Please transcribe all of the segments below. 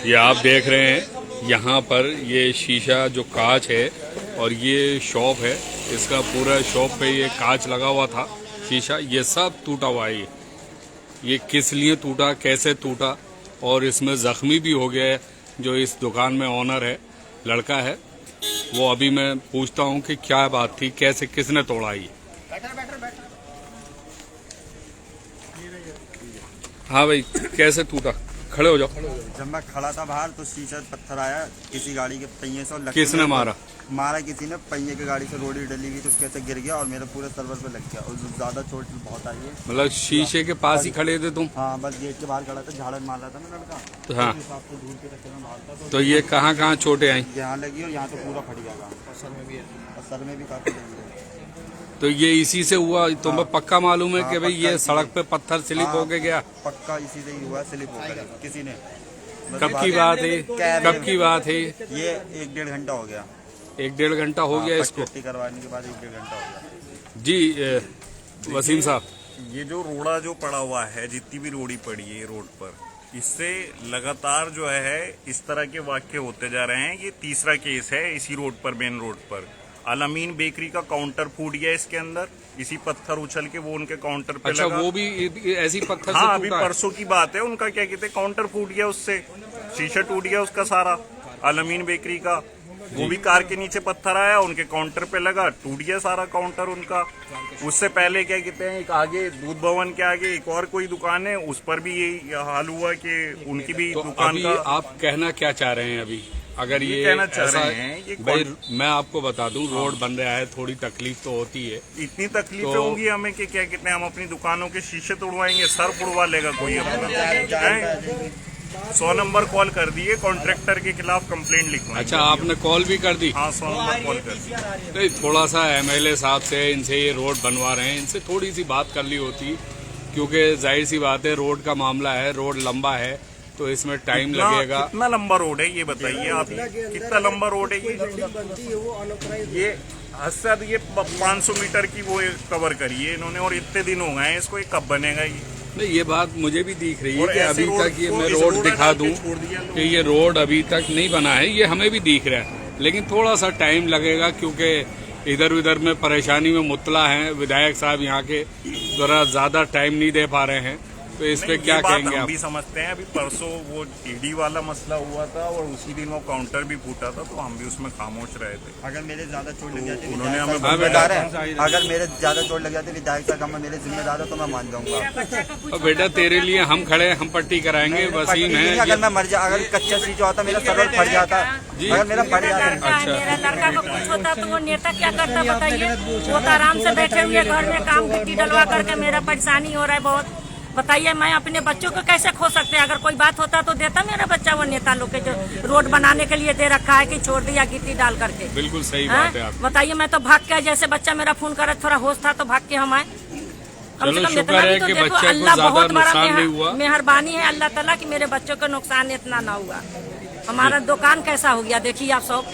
ये आप देख रहे हैं यहाँ पर ये शीशा जो कांच है और ये शॉप है, इसका पूरा शॉप पे ये कांच लगा हुआ था शीशा, ये सब टूटा हुआ है। ये किस लिए टूटा, कैसे टूटा और इसमें जख्मी भी हो गया है जो इस दुकान में ऑनर है, लड़का है, वो अभी मैं पूछता हूँ कि क्या बात थी, कैसे, किसने तोड़ा ये। हाँ भाई, कैसे टूटा? खड़े हो जाओ। जब मैं खड़ा था बाहर तो शीशा पत्थर आया किसी गाड़ी के पहिए से और किसने मारा? किसी ने पहिए की गाड़ी से रोड़ी डली हुई तो उसके ऐसे गिर गया और मेरे पूरे सर्वर पे लग गया और ज्यादा चोट बहुत आई है। मतलब शीशे के पास ही खड़े थे तुम? हाँ, बस गेट के बाहर खड़ा था, झाड़ मार रहा था ना लड़का, तो हाँ, हिसाब से धूल के रखे में मारता। तो ये कहाँ चोटें आई? यहाँ लगी और यहाँ तो पूरा फट गया और सर में भी काफी लगी है। तो ये इसी से हुआ? तुम्हें पक्का मालूम है कि भाई ये सड़क पे पत्थर स्लिप होके गया? पक्का इसी से ही हुआ, स्लिप हो गया किसी ने। कब की बात है? कब की बात है? ये 1-1.5 घंटा हो गया। 1-1.5 घंटा हो गया इसको? करवाने के बाद 1-1.5 घंटा हो गया। जी वसीम साहब, ये जो रोड़ा जो पड़ा हुआ है, जितनी भी रोड़ी पड़ी है रोड पर, इससे लगातार जो है इस तरह के वाक्य होते जा रहे हैं। ये तीसरा केस है इसी रोड पर, मेन रोड पर। अल-अमीन बेकरी का काउंटर फूट गया इसके अंदर, इसी पत्थर उछल के वो उनके काउंटर पे अच्छा, लगा। वो भी ऐसी पत्थर हाँ, से अभी परसों की बात है। उनका क्या कहते हैं, काउंटर फूट गया, उससे शीशा टूट गया उसका सारा, अल-अमीन बेकरी का। वो भी कार के नीचे पत्थर आया, उनके काउंटर पे लगा, टूट गया सारा काउंटर उनका। उससे पहले क्या कहते हैं, एक आगे दूध भवन के आगे एक और कोई दुकान है, उस पर भी यही हाल हुआ कि उनकी भी तो दुकान अभी का। आप कहना क्या चाह रहे हैं अभी? अगर ये कहना चाह ऐसा रहे हैं, ये भाई मैं आपको बता दूं, रोड बन रहा है, थोड़ी तकलीफ तो होती है। इतनी तकलीफें तो होंगी हमें कि क्या कहते हैं, हम अपनी दुकानों के शीशे तोड़वाएंगे, सर उड़वा लेगा कोई अपना। 100 नंबर कॉल कर दिए, कॉन्ट्रैक्टर के खिलाफ कंप्लेंट लिखवाएंगे। अच्छा, आपने कॉल भी कर दी? हाँ, 100 नंबर कॉल कर दी। नहीं, थोड़ा सा एमएलए साहब से, इनसे ये रोड बनवा रहे हैं, इनसे थोड़ी सी बात कर ली होती, क्योंकि जाहिर सी बात है रोड का मामला है, रोड लंबा है तो इसमें टाइम लगेगा। कितना लंबा रोड है ये बताइए आप? कितना लंबा रोड है ये हद से ज्यादा ये 500 मीटर की वो कवर करी है इन्होंने, और इतने दिन हो गए हैं इसको, ये कब बनेगा ये? नहीं, ये बात मुझे भी दिख रही है कि अभी तक ये मैं रोड दिखा दूं कि ये रोड अभी तक नहीं बना है, ये हमें भी दिख रहा है, लेकिन थोड़ा सा टाइम लगेगा क्योंकि इधर उधर में परेशानी में मुतला हैं विधायक साहब यहाँ के, जरा ज्यादा टाइम नहीं दे पा रहे हैं। तो इस पे क्या कहेंगे आप? भी समझते हैं, अभी परसों वो ईडी वाला मसला हुआ था और उसी दिन वो काउंटर भी फूटा था, तो हम भी उसमें खामोश रहे थे। अगर मेरे ज्यादा चोट लग जाती, उन्होंने हमें जिम्मेदार है। अगर मेरे ज्यादा चोट लग जाती, विधायक साहब मेरे जिम्मेदार है तो मैं मान जाऊंगा। और बेटा तेरे लिए हम खड़े, हम पट्टी कराएंगे, वसीम है। अगर मैं मर जा, अगर कच्चा शीशा होता मेरा सर्वर फट जाता, अगर मेरा फट जाता। मेरा लड़का को कुछ होता तो वो नेता क्या करता बताइए? वो तो आराम से बैठे हुए घर में काम गिट्टी डलवा करके, मेरा परेशानी हो रहा है बहुत। बताइए, मैं अपने बच्चों को कैसे खो सकते हैं? अगर कोई बात होता तो देता मेरा बच्चा, वो नेता लोग के जो रोड बनाने के लिए दे रखा है कि छोड़ दिया गिट्टी डाल करके। बिल्कुल सही बात है आप। बताइए, मैं तो भाग के, जैसे बच्चा मेरा फोन करे, थोड़ा होश था तो भाग के हम आए। चलो, शुक्र है कि बच्चे को ज्यादा नुकसान नहीं हुआ। मेहरबानी है अल्लाह ताला कि मेरे बच्चों को नुकसान इतना ना हुआ। हमारा दुकान कैसा हो गया देखिए आप सब।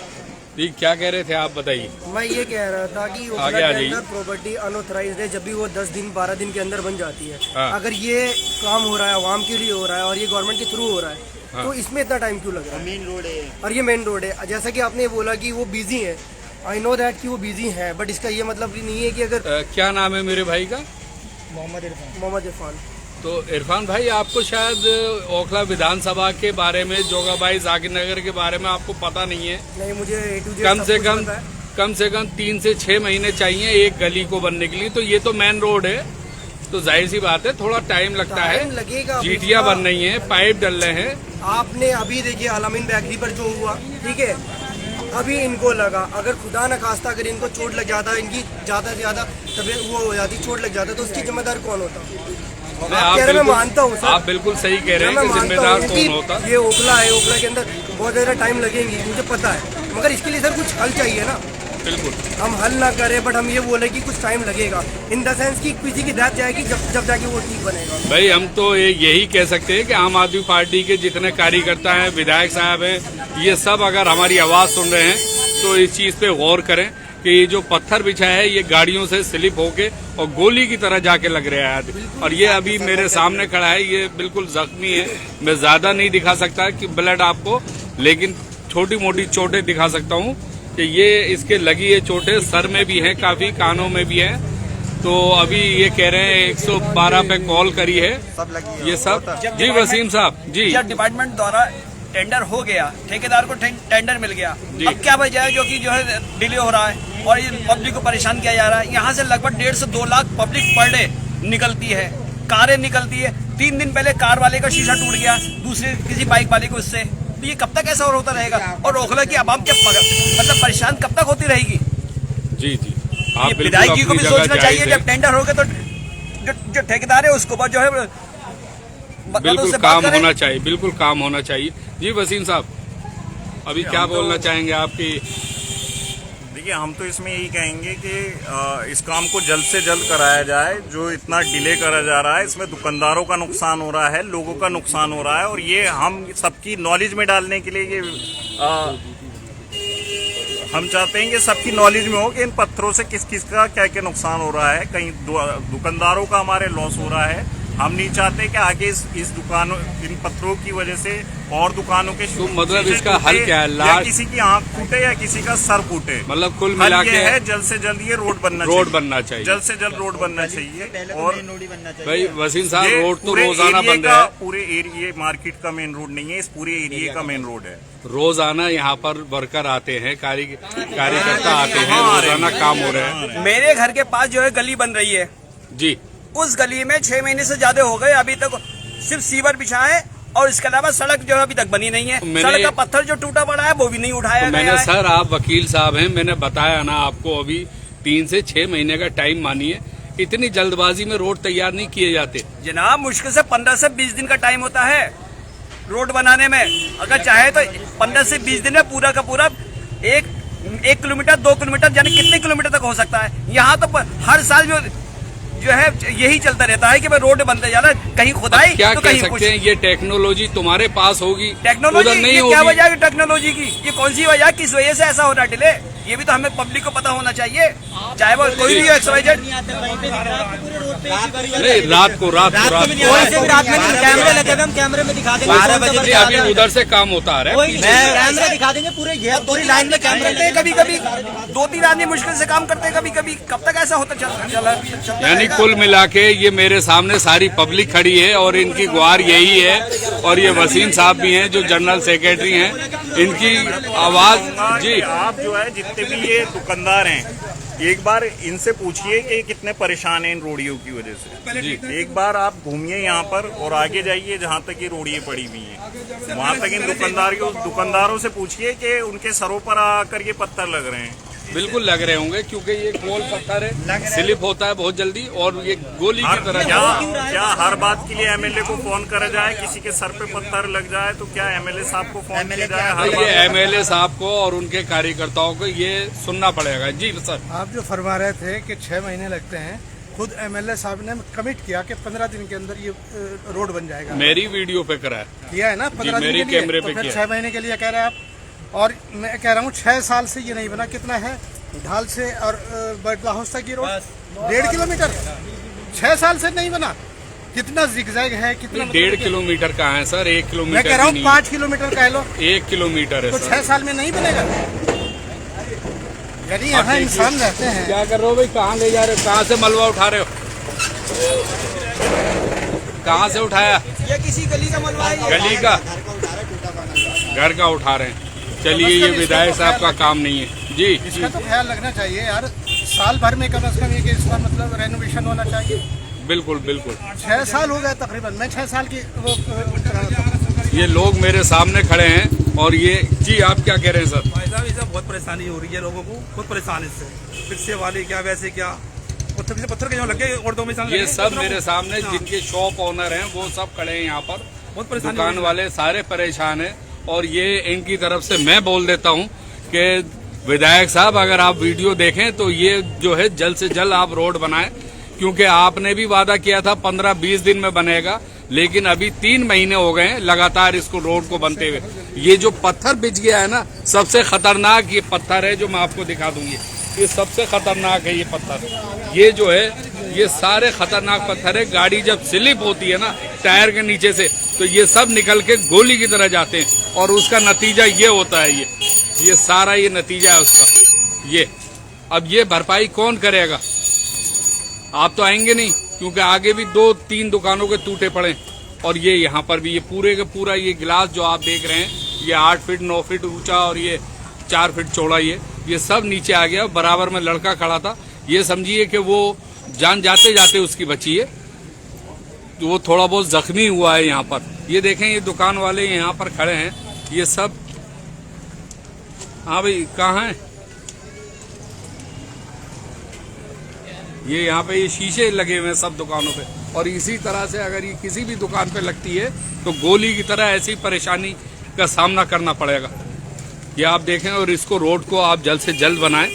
ठीक, क्या कह रहे थे आप, बताइए। मैं ये कह रहा था कि आगे आ जाइए। प्रॉपर्टी अनऑथराइज्ड है, जब भी वो 10 दिन 12 दिन के अंदर बन जाती है। हाँ। अगर ये काम हो रहा है, आवाम के लिए हो रहा है और ये गवर्नमेंट के थ्रू हो रहा है, हाँ। तो इसमें इतना टाइम क्यों लग रहा है? मेन रोड है और ये मेन रोड है, जैसा कि आपने बोला कि वो बिजी है, आई नो दैट कि वो बिजी है, बट इसका ये मतलब नहीं है कि अगर क्या नाम है मेरे भाई का? मोहम्मद इरफान। तो इरफान भाई, आपको शायद ओखला विधानसभा के बारे में, जोगाबाई जाकिर नगर के बारे में आपको पता नहीं है। नहीं, मुझे A to Z कम से कम 3 से 6 महीने चाहिए एक गली को बनने के लिए, तो ये तो मेन रोड है, तो जाहिर सी बात है थोड़ा टाइम लगता है। लगेगा, जीटियां बन रही हैं, पाइप डल रहे हैं। आपने अभी देखिए अल-अमीन बेकरी पर जो हुआ, ठीक है, अभी इनको लगा, अगर खुदा न खास्ता अगर इनको चोट लग जाता, इनकी ज्यादा से ज्यादा तबीयत वो हो जाती, चोट लग जाता, तो उसकी जिम्मेदार कौन होता? मैं मानता हूँ, आप बिल्कुल सही कह रहे हैं कि जिम्मेदार कौन होता। ये ओखला है, ओखला के अंदर बहुत ज्यादा टाइम लगेंगी, मुझे पता है, मगर इसके लिए सर कुछ हल चाहिए ना। बिल्कुल, हम हल ना करें, बट हम ये बोले कि कुछ टाइम लगेगा, इन द सेंस कि किसी की डेथ जाएगी, जब जाके वो ठीक बनेगा। भाई, हम तो यही कह सकते हैं कि आम आदमी पार्टी के जितने कार्यकर्ता हैं, विधायक साहब हैं, ये सब अगर हमारी आवाज सुन रहे हैं तो इस चीज पे गौर करें कि ये जो पत्थर बिछा है ये गाड़ियों से स्लिप होके और गोली की तरह जाके लग रहा है आदमी। और ये अभी मेरे सामने खड़ा है, ये बिल्कुल जख्मी है। मैं ज्यादा नहीं दिखा सकता कि ब्लड आपको, लेकिन छोटी मोटी चोटें दिखा सकता हूँ कि ये इसके लगी है चोटें, सर में भी है काफी, कानों में भी है। तो अभी ये कह रहे हैं 112 पे कॉल करी है सब लगी है। ये सब। जी वसीम साहब जी, जब डिपार्टमेंट द्वारा टेंडर हो गया, ठेकेदार को टेंडर मिल गया, अब क्या वजह है जो कि जो है डिले हो रहा है और ये पब्लिक को परेशान किया जा रहा है। यहाँ से लगभग 1.5 से 2 लाख पब्लिक पर डे निकलती है, कारें निकलती है। 3 दिन पहले कार वाले का शीशा टूट गया, दूसरे किसी बाइक वाले को इससे। तो ये कब तक ऐसा और होता रहेगा? और रोकला की आवाम क्या मतलब परेशान कब तक होती रहेगी? जी जी, आप बिल्कुल विधायक जी को अपनी भी जगह सोचना चाहिए, जायज है। जब टेंडर हो गया तो जो ठेकेदार है उसको जो है बिल्कुल काम होना चाहिए, बिल्कुल काम होना चाहिए। जी वसीम साहब, अभी क्या बोलना चाहेंगे आपकी? देखिए, हम तो इसमें यही कहेंगे कि इस काम को जल्द से जल्द कराया जाए। जो इतना डिले करा जा रहा है, इसमें दुकानदारों का नुकसान हो रहा है, लोगों का नुकसान हो रहा है, और ये हम सबकी नॉलेज में डालने के लिए ये हम चाहते हैं कि सबकी नॉलेज में हो कि इन पत्थरों से किस किस का क्या क्या नुकसान हो रहा है। कहीं दुकानदारों का हमारे लॉस हो रहा है। हम नहीं चाहते कि आगे इस दुकानों, इन पत्थरों की वजह से और दुकानों के तो मतलब इसका हल क्या है? या किसी की आंख फूटे या किसी का सर फूटे। मतलब कुल मिला के है जल्द से जल्द ये रोड बनना चाहिए। जल्द से जल्द रोड बनना चाहिए। और भाई वसीम साहब, ये रोड तो पूरे रोजाना एरिया बन का, रहा है। पूरे एरिया मार्केट का मेन रोड नहीं है, इस पूरे एरिया का मेन रोड है। रोजाना यहाँ पर वर्कर आते हैं, कार्यकर्ता आते हैं, रोजाना काम हो रहा है। मेरे घर के पास जो है गली बन रही है, जी, उस गली में 6 महीने से ज्यादा हो गए, अभी तक सिर्फ सीवर बिछा है और इसके अलावा सड़क जो है अभी तक बनी नहीं है। सड़क का पत्थर जो टूटा पड़ा है वो भी नहीं उठाया तो गया मैंने है। सर, आप वकील साहब हैं, मैंने बताया ना आपको, अभी 3 से 6 महीने का टाइम मानिए। इतनी जल्दबाजी में रोड तैयार नहीं किए जाते जनाब, मुश्किल से 15 से 20 दिन का टाइम होता है रोड बनाने में। अगर चाहे तो 15 से 20 दिन में पूरा का पूरा 1 किलोमीटर 2 किलोमीटर यानी कितने किलोमीटर तक हो सकता है। यहाँ तो हर साल जो है यही चलता रहता है कि भाई रोड बनते जा रहा है, कहीं खुदाई क्या तो कह कहीं सकते हैं? ये टेक्नोलॉजी तुम्हारे पास होगी, टेक्नोलॉजी उधर नहीं ये होगी। क्या वजह है टेक्नोलॉजी की? ये कौन सी वजह, किस वजह से ऐसा हो रहा है डिले? ये भी तो हमें पब्लिक को पता होना चाहिए, चाहे वो कोई भी XYZ। नहीं, रात को कैमरे लगे हुए, हम कैमरे में दिखा देंगे। 12 बजे नहीं, अभी उधर से काम होता आ रहा है। कैमरे दिखा देंगे पूरी लाइन में कैमरे। कभी कभी 2-3 आदमी मुश्किल से काम करते हैं, कभी कभी। कब तक ऐसा होता चलता यानी रहेगा? कुल मिला के ये मेरे सामने सारी पब्लिक खड़ी है और इनकी गुहार यही है। और ये वसीम साहब भी हैं जो जनरल सेक्रेटरी हैं, इनकी आवाज। जी, आप जो है जितने भी ये दुकानदार हैं, एक बार इनसे पूछिए कि कितने परेशान हैं इन रोड़ियों की वजह से। जी। एक बार आप घूमिए यहाँ पर और आगे जाइए जहाँ तक ये रोड़ियाँ पड़ी हुई हैं, वहाँ तक इन दुकानदारों से पूछिए कि उनके सरों पर आकर ये पत्थर लग रहे हैं। बिल्कुल लग रहे होंगे, क्योंकि ये गोल पत्थर है, स्लिप होता है बहुत जल्दी और ये गोली की तरह क्या हर बात के लिए MLA को फोन करा जाए? किसी के सर पे पत्थर लग जाए तो क्या MLA साहब को फोन किया जाए? हर ये MLA साहब को और उनके कार्यकर्ताओं को ये सुनना पड़ेगा। जी सर, आप जो फरमा रहे थे कि 6 महीने लगते हैं, खुद MLA साहब ने कमिट किया कि 15 दिन के अंदर ये रोड बन जाएगा। मेरी वीडियो पे करा है, किया है ना 15 दिन मेरी के लिए, कैमरे तो पे फिर किया। 6 महीने के लिए कह रहे हैं आप। और मैं कह रहा हूँ 6 साल से ये नहीं बना। कितना है ढाल से और बर्डला हाउस तक ये रोड? 1.5 किलोमीटर 6 साल से नहीं बना। कितना जिगजैग है, कितना 1.5 किलोमीटर का है सर, 1 किलोमीटर मैं कह रहा हूँ 5 किलोमीटर कह लो, 1 किलोमीटर है तो सर। 6 साल में नहीं बनेगा। यानी यहाँ इंसान रहते हैं। क्या कर रहे हो भाई? कहाँ ले जा रहे हो? कहाँ से मलबा उठा रहे हो? कहाँ से उठाया? ये किसी गली का मलबा है। गली का, घर का उठा रहे हैं। चलिए, ये विधायक साहब का काम नहीं है। जी, इसका तो ख्याल रखना चाहिए यार। साल भर में कम से कम ये इसका मतलब रेनोवेशन होना चाहिए। बिल्कुल बिल्कुल। 6 साल हो गए तकरीबन। मैं 6 साल की वो ये लोग मेरे सामने खड़े हैं और ये। जी, आप क्या कह रहे हैं सर? भाई साहब, इससे बहुत परेशानी हो रही है लोगों को, बहुत परेशान इससे। रिक्शे वाले क्या, वैसे क्या, पत्थर के जो लगे और 2 में ये सब मेरे सामने जिनके शॉप ओनर हैं वो सब खड़े हैं यहाँ पर। बहुत परेशानी, दुकान वाले सारे परेशान हैं। और ये इनकी तरफ से मैं बोल देता हूँ कि विधायक साहब, अगर आप वीडियो देखें तो ये जो है जल्द से जल्द आप रोड बनाएं, क्योंकि आपने भी वादा किया था 15-20 दिन में बनेगा, लेकिन अभी 3 महीने हो गए हैं लगातार इसको रोड को बनते हुए। ये जो पत्थर बिछ गया है ना, सबसे खतरनाक ये पत्थर है जो मैं आपको दिखा दूंगी। ये सबसे खतरनाक है ये पत्थर। ये जो है ये सारे खतरनाक पत्थर है। गाड़ी जब स्लिप होती है ना टायर के नीचे से, तो ये सब निकल के गोली की तरह जाते हैं और उसका नतीजा ये होता है। ये सारा ये नतीजा है उसका। ये अब ये भरपाई कौन करेगा? आप तो आएंगे नहीं, क्योंकि आगे भी 2-3 दुकानों के टूटे पड़े। और ये यहाँ पर भी ये पूरे का पूरा ये गिलास जो आप देख रहे हैं, ये 8 फीट 9 फीट ऊंचा और ये 4 फीट चौड़ा, ये सब नीचे आ गया। बराबर में लड़का खड़ा था, ये समझिए कि वो जान जाते जाते उसकी बची है, तो वो थोड़ा बहुत जख्मी हुआ है यहाँ पर। ये देखें, ये दुकान वाले यहाँ पर खड़े हैं, ये सब। हाँ भाई, कहाँ है ये? यहाँ पे ये शीशे लगे हुए हैं सब दुकानों पे, और इसी तरह से अगर ये किसी भी दुकान पे लगती है तो गोली की तरह ऐसी परेशानी का सामना करना पड़ेगा। ये आप देखें, और इसको रोड को आप जल्द से जल्द बनाएं,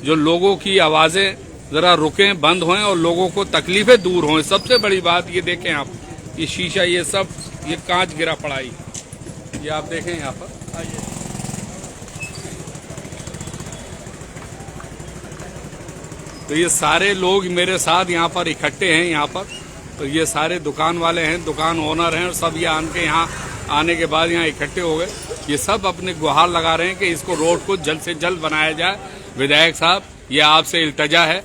जो लोगों की आवाजें जरा रुकें, बंद हों और लोगों को तकलीफें दूर हों। सबसे बड़ी बात ये देखें आप, ये शीशा, ये सब, ये कांच गिरा पड़ा है, ये आप देखें यहाँ पर। तो ये सारे लोग मेरे साथ यहाँ पर इकट्ठे हैं यहाँ पर। तो ये सारे दुकान वाले हैं, दुकान ओनर हैं, और सब ये यहाँ आने के बाद यहाँ इकट्ठे हो गए। ये सब अपने गुहार लगा रहे हैं कि इसको रोड को जल्द से जल्द बनाया जाए। विधायक साहब, ये आपसे इल्तजा है।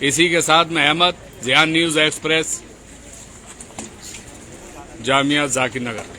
इसी के साथ मैं अहमद, ज़ियान न्यूज़ एक्सप्रेस, जामिया जाकिर नगर।